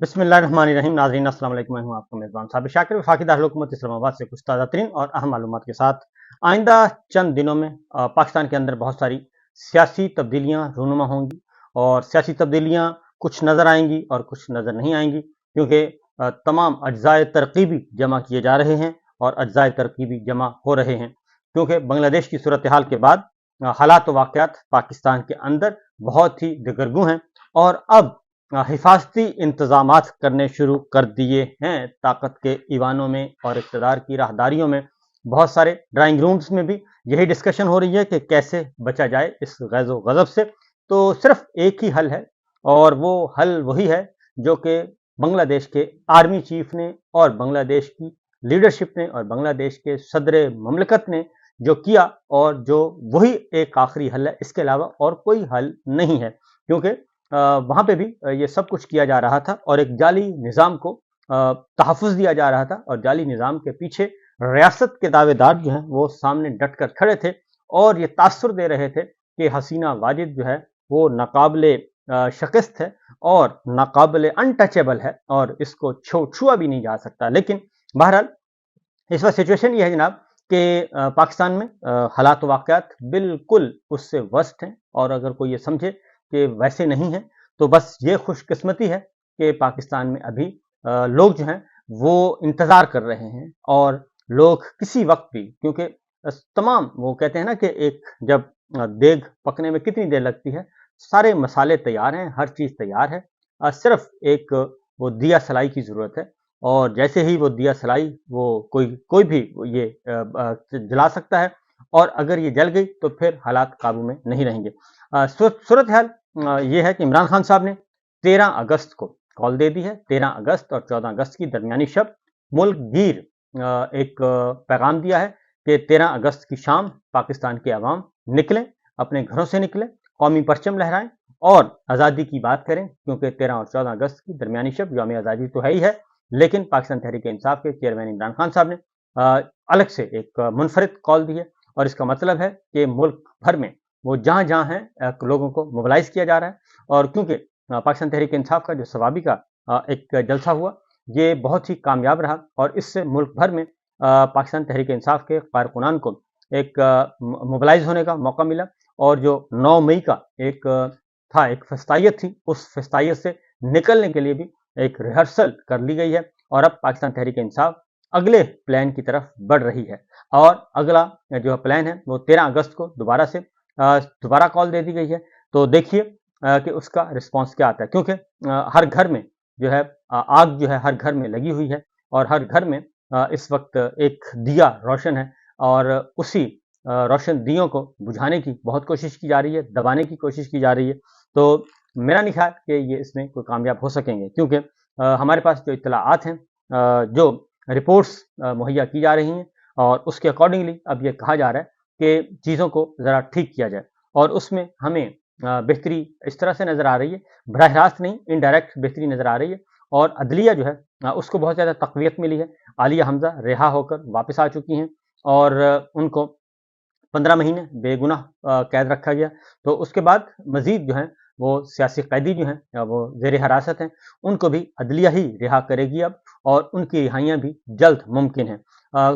बिस्मिल्लाहिर्रहमानिर्रहीम। नाज़रीन अस्सलाम वालेकुम। मैं हूं आपका मेज़बान साबिर शाकिर। वफाकी दारुल हुकूमत इस्लामाबाद से कुछ ताज़ा तरीन और अहम मालूमात के साथ आइंदा चंद दिनों में पाकिस्तान के अंदर बहुत सारी सियासी तब्दीलियां रूनुमा होंगी और सियासी तब्दीलियां कुछ नज़र आएंगी और कुछ नज़र नहीं आएंगी, क्योंकि तमाम अज्जाए तरकीबी जमा किए जा रहे हैं और अज्जाए तरकीबी जमा हो रहे हैं, क्योंकि बांग्लादेश की सूरत हाल के बाद हालात व वाक़यात पाकिस्तान के अंदर बहुत ही दिगरगू हैं और अब हिफाजती इंतजामात करने शुरू कर दिए हैं। ताकत के ईवानों में और इक़्तिदार की राहदारियों में बहुत सारे ड्राइंग रूम्स में भी यही डिस्कशन हो रही है कि कैसे बचा जाए इस गैज़ो गज़ब से। तो सिर्फ एक ही हल है और वो हल वही है जो कि बांग्लादेश के आर्मी चीफ ने और बांग्लादेश की लीडरशिप ने और बांग्लादेश के सदर ममलकत ने जो किया, और जो वही एक आखिरी हल है, इसके अलावा और कोई हल नहीं है। क्योंकि वहाँ पे भी ये सब कुछ किया जा रहा था और एक जाली निज़ाम को तहफ़्फ़ुज़ दिया जा रहा था और जाली निज़ाम के पीछे रियासत के दावेदार जो हैं वो सामने डट कर खड़े थे और ये तासुर दे रहे थे कि हसीना वाजिद जो है वो नाकाबिले शिकस्त है और नाकाबिले अनटचेबल है और इसको छुआ भी नहीं जा सकता। लेकिन बहरहाल इस वक्त सिचुएशन ये है जनाब कि पाकिस्तान में हालात वाक़यात बिल्कुल उससे वर्स्ट हैं, और अगर कोई ये समझे कि वैसे नहीं है तो बस ये खुशकिस्मती है कि पाकिस्तान में अभी लोग जो हैं वो इंतज़ार कर रहे हैं। और लोग किसी वक्त भी, क्योंकि तमाम वो कहते हैं ना कि एक जब देग पकने में कितनी देर लगती है, सारे मसाले तैयार हैं, हर चीज़ तैयार है, सिर्फ एक वो दिया सलाई की ज़रूरत है। और जैसे ही वो दिया सलाई वो कोई भी ये जला सकता है, और अगर ये जल गई तो फिर हालात काबू में नहीं रहेंगे। सूरत हाल ये है कि इमरान खान साहब ने 13 अगस्त को कॉल दे दी है। 13 अगस्त और 14 अगस्त की दरमियानी शब मुल्क गिर एक पैगाम दिया है कि 13 अगस्त की शाम पाकिस्तान के अवाम निकलें, अपने घरों से निकलें, कौमी परचम लहराएं और आज़ादी की बात करें। क्योंकि 13 और 14 अगस्त की दरमियानी शब यौम आज़ादी तो है ही है, लेकिन पाकिस्तान तहरीक इंसाफ के चेयरमैन इमरान खान साहब ने अलग से एक मुनफरिद कॉल दी है। और इसका मतलब है कि मुल्क भर में वो जहाँ जहाँ हैं लोगों को मोबिलाइज किया जा रहा है। और क्योंकि पाकिस्तान तहरीक इंसाफ का जो सवाबी का एक जलसा हुआ, ये बहुत ही कामयाब रहा और इससे मुल्क भर में पाकिस्तान तहरीक इंसाफ के कारकुनान को एक मोबिलाइज होने का मौका मिला। और जो 9 मई का एक था, एक फस्तायत थी, उस फस्तायत से निकलने के लिए भी एक रिहर्सल कर ली गई है और अब पाकिस्तान तहरीक इंसाफ अगले प्लान की तरफ बढ़ रही है। और अगला जो प्लान है वो 13 अगस्त को दोबारा कॉल दे दी गई है। तो देखिए कि उसका रिस्पांस क्या आता है, क्योंकि हर घर में जो है आग जो है हर घर में लगी हुई है और हर घर में इस वक्त एक दिया रोशन है और उसी रोशन दियों को बुझाने की बहुत कोशिश की जा रही है, दबाने की कोशिश की जा रही है। तो मेरा नहीं ख्याल कि ये इसमें कोई कामयाब हो सकेंगे, क्योंकि हमारे पास जो इत्तलाआत हैं, जो रिपोर्ट्स मुहैया की जा रही हैं, और उसके अकॉर्डिंगली अब ये कहा जा रहा है कि चीज़ों को ज़रा ठीक किया जाए। और उसमें हमें बेहतरी इस तरह से नज़र आ रही है, बराह रास्त नहीं, इनडायरेक्ट बेहतरी नज़र आ रही है। और अदलिया जो है उसको बहुत ज़्यादा तक़वियत मिली है। आलिया हमज़ा रिहा होकर वापस आ चुकी हैं और उनको 15 महीने बेगुनाह कैद रखा गया। तो उसके बाद मज़ीद जो है वो सियासी कैदी जो हैं वो ज़ेर हिरासत हैं, उनको भी अदलिया ही रिहा करेगी अब, और उनकी रिहाइयाँ भी जल्द मुमकिन है।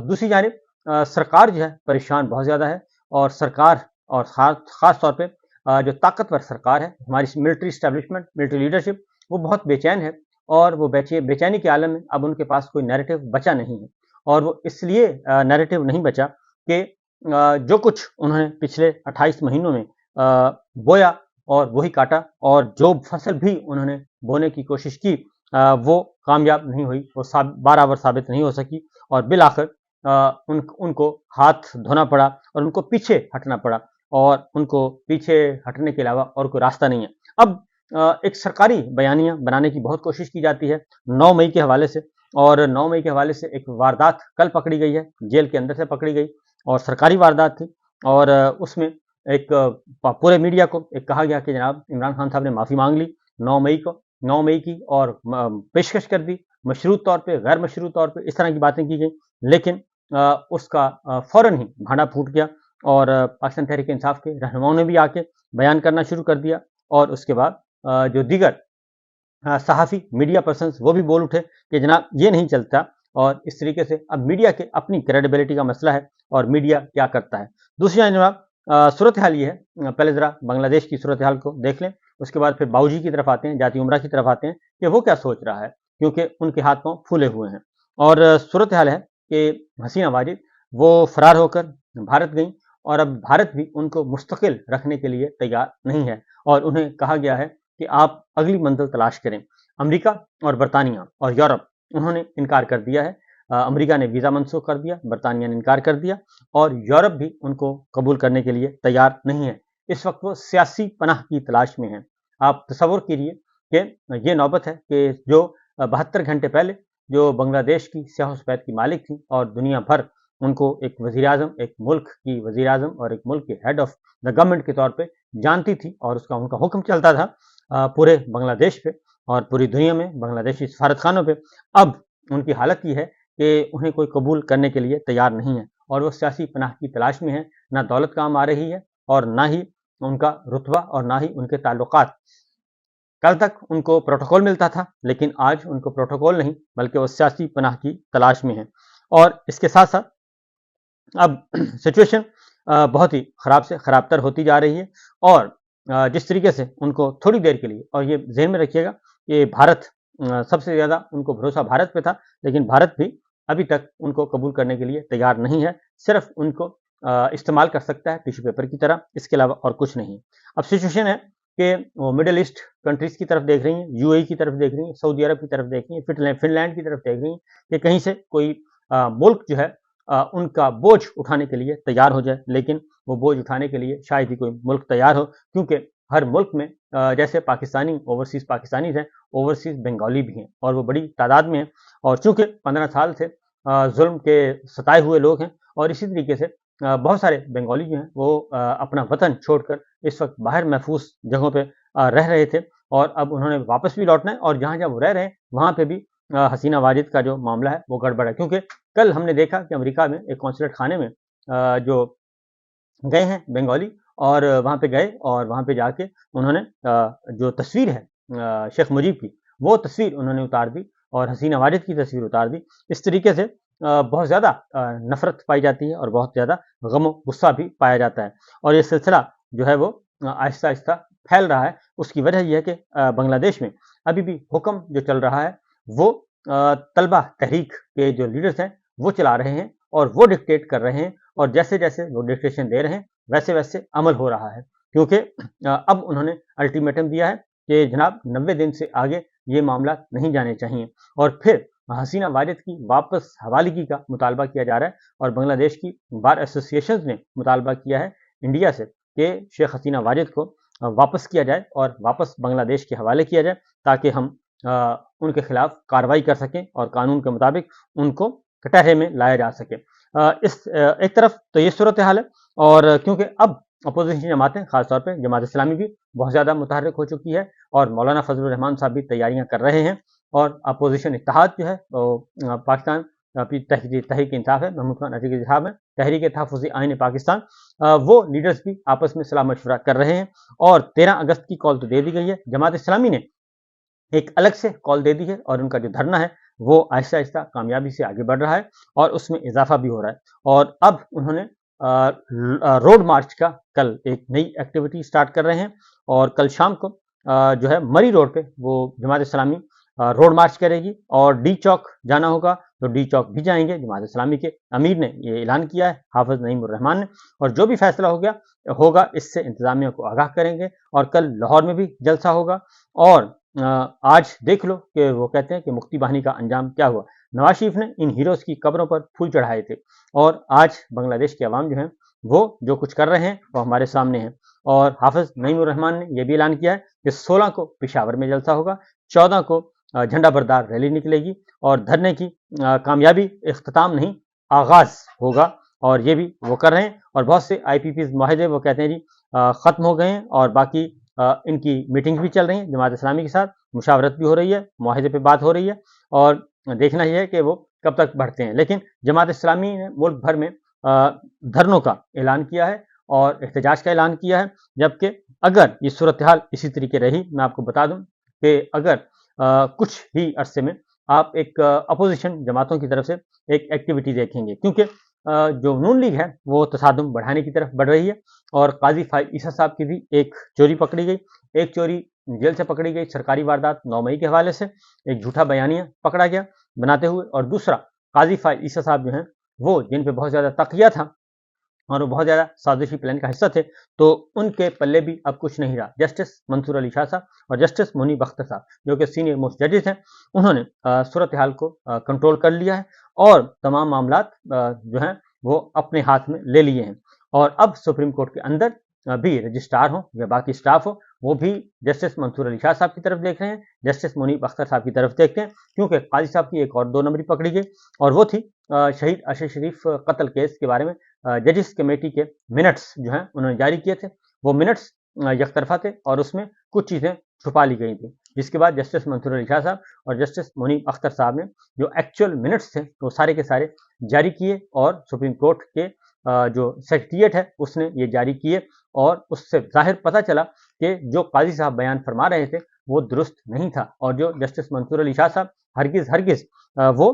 दूसरी जानिब सरकार जो है परेशान बहुत ज़्यादा है, और सरकार और ख़ास तौर पे जो ताकतवर सरकार है, हमारी मिलिट्री इस्टेब्लिशमेंट, मिलिट्री लीडरशिप, वो बहुत बेचैन है। और वो बेचैनी के आलम में अब उनके पास कोई नैरेटिव बचा नहीं है। और वो इसलिए नैरेटिव नहीं बचा कि जो कुछ उन्होंने पिछले 28 महीनों में बोया और वही काटा, और जो फसल भी उन्होंने बोने की कोशिश की वो कामयाब नहीं हुई, वो बराबर साबित नहीं हो सकी, और बिल आखिर उनको हाथ धोना पड़ा और उनको पीछे हटना पड़ा, और उनको पीछे हटने के अलावा और कोई रास्ता नहीं है। अब एक सरकारी बयानियां बनाने की बहुत कोशिश की जाती है 9 मई के हवाले से, और 9 मई के हवाले से एक वारदात कल पकड़ी गई है, जेल के अंदर से पकड़ी गई, और सरकारी वारदात थी। और उसमें एक पूरे मीडिया को एक कहा गया कि जनाब इमरान खान साहब ने माफ़ी मांग ली 9 मई की, और पेशकश कर दी मशरूत तौर पे, गैर मशरूत तौर पे, इस तरह की बातें की गई। लेकिन उसका फ़ौरन ही भांडा फूट गया और पाकिस्तान तहरीक इंसाफ के रहनुमाओं ने भी आके बयान करना शुरू कर दिया। और उसके बाद जो दीगर सहाफ़ी, मीडिया पर्सन्स वो भी बोल उठे कि जनाब ये नहीं चलता, और इस तरीके से अब मीडिया के अपनी क्रेडिबिलिटी का मसला है और मीडिया क्या करता है। दूसरी जानिब जनाब सूरत हाल ये है, पहले ज़रा बांग्लादेश की सूरत हाल को देख लें, उसके बाद फिर बाबूजी की तरफ आते हैं, जाती उमरा की तरफ आते हैं कि वो क्या सोच रहा है, क्योंकि उनके हाथ पाँव फूले हुए हैं। और सूरत हाल है कि हसीना वाजिद वो फरार होकर भारत गईं, और अब भारत भी उनको मुस्तकिल रखने के लिए तैयार नहीं है, और उन्हें कहा गया है कि आप अगली मंजिल तलाश करें। अमेरिका और बरतानिया और यूरोप उन्होंने इनकार कर दिया है। अमेरिका ने वीज़ा मंसूख कर दिया, बरतानिया ने इनकार कर दिया, और यूरोप भी उनको कबूल करने के लिए तैयार नहीं है। इस वक्त वो सियासी पनाह की तलाश में हैं। आप तसव्वुर कीजिए कि ये नौबत है कि जो 72 घंटे पहले जो बांग्लादेश की स्याह सफेद की मालिक थी और दुनिया भर उनको एक वज़ीर-ए-आज़म, एक मुल्क की वज़ीर-ए-आज़म और एक मुल्क के हेड ऑफ द गवर्नमेंट के तौर पे जानती थी, और उसका उनका हुक्म चलता था पूरे बांग्लादेश पे और पूरी दुनिया में बांग्लादेशी सफारतखानों पे। अब उनकी हालत ये है कि उन्हें कोई कबूल करने के लिए तैयार नहीं है, और वो सियासी पनाह की तलाश में है। ना दौलत काम आ रही है, और ना ही उनका रुतबा, और ना ही उनके ताल्लुकात। कल तक उनको प्रोटोकॉल मिलता था, लेकिन आज उनको प्रोटोकॉल नहीं, बल्कि वो सियासी पनाह की तलाश में है। और इसके साथ साथ अब सिचुएशन बहुत ही ख़राब से ख़राब तर होती जा रही है, और जिस तरीके से उनको थोड़ी देर के लिए, और ये ज़हन में रखिएगा कि भारत सबसे ज़्यादा उनको भरोसा भारत पे था, लेकिन भारत भी अभी तक उनको कबूल करने के लिए तैयार नहीं है, सिर्फ उनको इस्तेमाल कर सकता है टिश्यू पेपर की तरह, इसके अलावा और कुछ नहीं। अब सिचुएशन है कि वो मिडल ईस्ट कंट्रीज़ की तरफ देख रही हैं, यूएई की तरफ देख रही हैं, सऊदी अरब की तरफ देख रही हैं, फिनलैंड की तरफ देख रही हैं कि कहीं से कोई मुल्क जो है उनका बोझ उठाने के लिए तैयार हो जाए, लेकिन वो बोझ उठाने के लिए शायद ही कोई मुल्क तैयार हो, क्योंकि हर मुल्क में जैसे पाकिस्तानी ओवरसीज़ पाकिस्तानीज़ हैं, ओवरसीज़ बंगाली भी हैं, और वो बड़ी तादाद में हैं, और चूँकि 15 साल से ज़ुल्म के सताए हुए लोग हैं, और इसी तरीके से बहुत सारे बंगाली जो हैं वो अपना वतन छोड़कर इस वक्त बाहर महफूज जगहों पे रह रहे थे, और अब उन्होंने वापस भी लौटना है, और जहाँ-जहाँ वो रह रहे हैं वहाँ पे भी हसीना वाजिद का जो मामला है वो गड़बड़ है, क्योंकि कल हमने देखा कि अमेरिका में एक कॉन्सुलेट खाने में जो गए हैं बंगाली, और वहाँ पे गए, और वहाँ पे जाके उन्होंने जो तस्वीर है शेख मुजीब की, वो तस्वीर उन्होंने उतार दी, और हसीना वाजिद की तस्वीर उतार दी। इस तरीके से बहुत ज़्यादा नफ़रत पाई जाती है, और बहुत ज़्यादा गम और गुस्सा भी पाया जाता है, और ये सिलसिला जो है वो आहिस्ता-आहिस्ता फैल रहा है। उसकी वजह ये है कि बांग्लादेश में अभी भी हुक्म जो चल रहा है वो तलबा तहरीक के जो लीडर्स हैं वो चला रहे हैं, और वो डिक्टेट कर रहे हैं, और जैसे-जैसे वो डिक्टेशन दे रहे हैं वैसे-वैसे अमल हो रहा है, क्योंकि अब उन्होंने अल्टीमेटम दिया है कि जनाब 90 दिन से आगे ये मामला नहीं जाने चाहिए, और फिर हसीना वाजिद की वापस हवालगी का मुतालबा किया जा रहा है, और बांग्लादेश की बार एसोसिएशंस ने मुतालबा किया है इंडिया से कि शेख हसीना वाजिद को वापस किया जाए, और वापस बांग्लादेश के हवाले किया जाए, ताकि हम उनके खिलाफ कार्रवाई कर सकें, और कानून के मुताबिक उनको कटहरे में लाया जा सके। एक तरफ तो ये सूरत हाल है, और क्योंकि अब अपोजिशन जमातें, खासतौर पे जमात इस्लामी भी बहुत ज़्यादा मुतहर्रिक हो चुकी है, और मौलाना फजलुर रहमान साहब भी तैयारियां कर रहे हैं, और अपोजिशन इत्तेहाद जो है पाकिस्तान तहरीक इंसाफ है, महमूद खान अतीकी साहब हैं, तहरीक तहफ़्फ़ुज़ आइन पाकिस्तान, वो लीडर्स भी आपस में सलाह मशवरा कर रहे हैं, और 13 अगस्त की कॉल तो दे दी गई है। जमात इस्लामी ने एक अलग से कॉल दे दी है, और उनका जो धरना है वो आहिस्ता-आहिस्ता कामयाबी से आगे बढ़ रहा है, और उसमें इजाफा भी हो रहा है, और अब उन्होंने रोड मार्च का कल एक नई एक्टिविटी स्टार्ट कर रहे हैं, और कल शाम को जो है मरी रोड पे वो जमात इस्लामी रोड मार्च करेगी, और डी चौक जाना होगा तो डी चौक भी जाएंगे। जमात इस्लामी के अमीर ने ये ऐलान किया है, हाफिज नईमुर रहमान ने, और जो भी फैसला होगा इससे इंतजामिया को आगाह करेंगे, और कल लाहौर में भी जलसा होगा। और आज देख लो कि वो कहते हैं कि मुक्ति बाहिनी का अंजाम क्या हुआ। नवाज शरीफ ने इन हीरोज़ की कब्रों पर फूल चढ़ाए थे, और आज बांग्लादेश के अवाम जो हैं वो जो कुछ कर रहे हैं वो हमारे सामने है। और हाफिज नईमुर रहमान ने यह भी ऐलान किया है कि 16 को पेशावर में जलसा होगा, 14 को झंडा बरदार रैली निकलेगी, और धरने की कामयाबी इख्तिताम नहीं आगाज होगा, और ये भी वो कर रहे हैं। और बहुत से IPPs माहिदे वो कहते हैं जी ख़त्म हो गए हैं, और बाकी इनकी मीटिंग्स भी चल रही हैं जमात इस्लामी के साथ, मुशावरत भी हो रही है, मुआहिदे पे बात हो रही है, और देखना ये है कि वो कब तक बढ़ते हैं। लेकिन जमात इस्लामी ने मुल्क भर में धरनों का ऐलान किया है, और एहतजाज का ऐलान किया है, जबकि अगर ये सूरत हाल इसी तरीके रही, मैं आपको बता दूं कि अगर कुछ ही अरसे में आप एक अपोजिशन जमातों की तरफ से एक एक्टिविटी देखेंगे, क्योंकि जो नून लीग है वो तसादुम बढ़ाने की तरफ बढ़ रही है। और काजी फाइज ईसा साहब की भी एक चोरी पकड़ी गई, एक चोरी जेल से पकड़ी गई सरकारी वारदात 9 मई के हवाले से, एक झूठा बयानिया पकड़ा गया बनाते हुए, और दूसरा काजी फाइज ईसा साहब जो हैं वो जिन पे बहुत ज़्यादा तकिया था और वो बहुत ज़्यादा साजिशी प्लान का हिस्सा थे, तो उनके पल्ले भी अब कुछ नहीं रहा। जस्टिस मंसूर अली शाह साहब और जस्टिस मुनीब अख्तर साहब जो कि सीनियर मोस्ट जजेस हैं, उन्होंने सूरत हाल को कंट्रोल कर लिया है और तमाम मामलात जो हैं वो अपने हाथ में ले लिए हैं। और अब सुप्रीम कोर्ट के अंदर भी रजिस्ट्रार हो या बाकी स्टाफ हो, वो भी जस्टिस मंसूर अली शाह साहब की तरफ देख रहे हैं, जस्टिस मुनीब अख्तर साहब की तरफ देखते हैं, क्योंकि काजी साहब की एक और 2 नंबरी पकड़ी गई, और वो थी शहीद अशर शरीफ कत्ल केस के बारे में जजिस कमेटी के मिनट्स जो हैं उन्होंने जारी किए थे। वो मिनट्स यकतरफा थे और उसमें कुछ चीज़ें छुपा ली गई थी, जिसके बाद जस्टिस मंसूर अली शाह साहब और जस्टिस मुनीब अख्तर साहब ने जो एक्चुअल मिनट्स थे वो सारे के सारे जारी किए, और सुप्रीम कोर्ट के जो सेक्रेटेरिएट है उसने ये जारी किए, और उससे जाहिर पता चला कि जो काजी साहब बयान फरमा रहे थे वो दुरुस्त नहीं था, और जो जस्टिस मंसूर अली शाह साहब हरगिज़ वो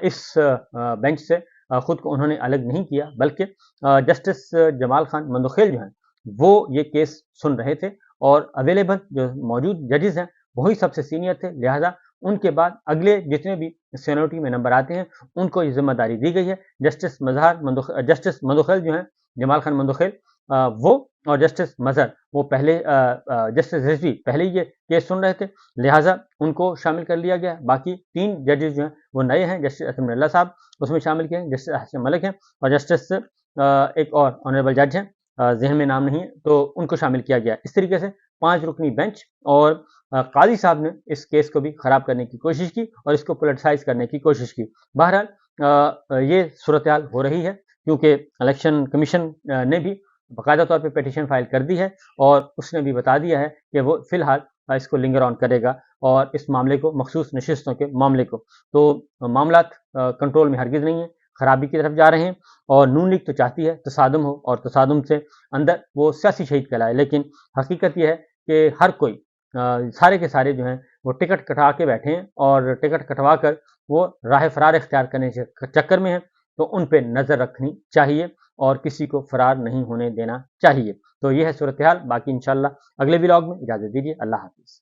इस बेंच से खुद को उन्होंने अलग नहीं किया, बल्कि जस्टिस जमाल खान मंदोखेल जो हैं वो ये केस सुन रहे थे, और अवेलेबल जो मौजूद जजेस हैं वही सबसे सीनियर थे, लिहाजा उनके बाद अगले जितने भी सीनियरिटी में नंबर आते हैं उनको ये जिम्मेदारी दी गई है। जस्टिस मंदोखेल जो हैं जमाल खान मंदोखेल वो और जस्टिस मजहर वो पहले जस्टिस रिजवी पहले ही ये केस सुन रहे थे, लिहाजा उनको शामिल कर लिया गया। बाकी 3 जजेस जो हैं वो नए हैं, जस्टिस असम अल्लाह साहब उसमें शामिल किए हैं, जस्टिस हसन मलिक हैं, और जस्टिस एक और ऑनरेबल जज हैं, जहन में नाम नहीं है, तो उनको शामिल किया गया। इस तरीके से 5 रुकनी बेंच और काजी साहब ने इस केस को भी खराब करने की कोशिश की और इसको पोलिटिसाइज करने की कोशिश की। बहरहाल ये सूरत हाल हो रही है, क्योंकि इलेक्शन कमीशन ने भी बाकायदा तौर पे पिटीशन फाइल कर दी है, और उसने भी बता दिया है कि वो फिलहाल इसको लिंगर ऑन करेगा, और इस मामले को मखसूस नशिस्तों के मामले को, तो मामलात कंट्रोल में हरगिज़ नहीं है, खराबी की तरफ जा रहे हैं। और नून लीग तो चाहती है तसादुम हो, और तसादुम से अंदर वो सियासी शहीद कहलाए, लेकिन हकीकत यह है कि हर कोई सारे के सारे जो हैं वो टिकट कटवा के बैठे हैं, और टिकट कटवा कर वो राह फरार इख्तियार करने के चक्कर में हैं, तो उन पे नज़र रखनी चाहिए और किसी को फरार नहीं होने देना चाहिए। तो ये है सूरत हाल। बाकी इंशाल्लाह अगले व्लॉग में इजाज़त दीजिए। अल्लाह हाफ़िज़।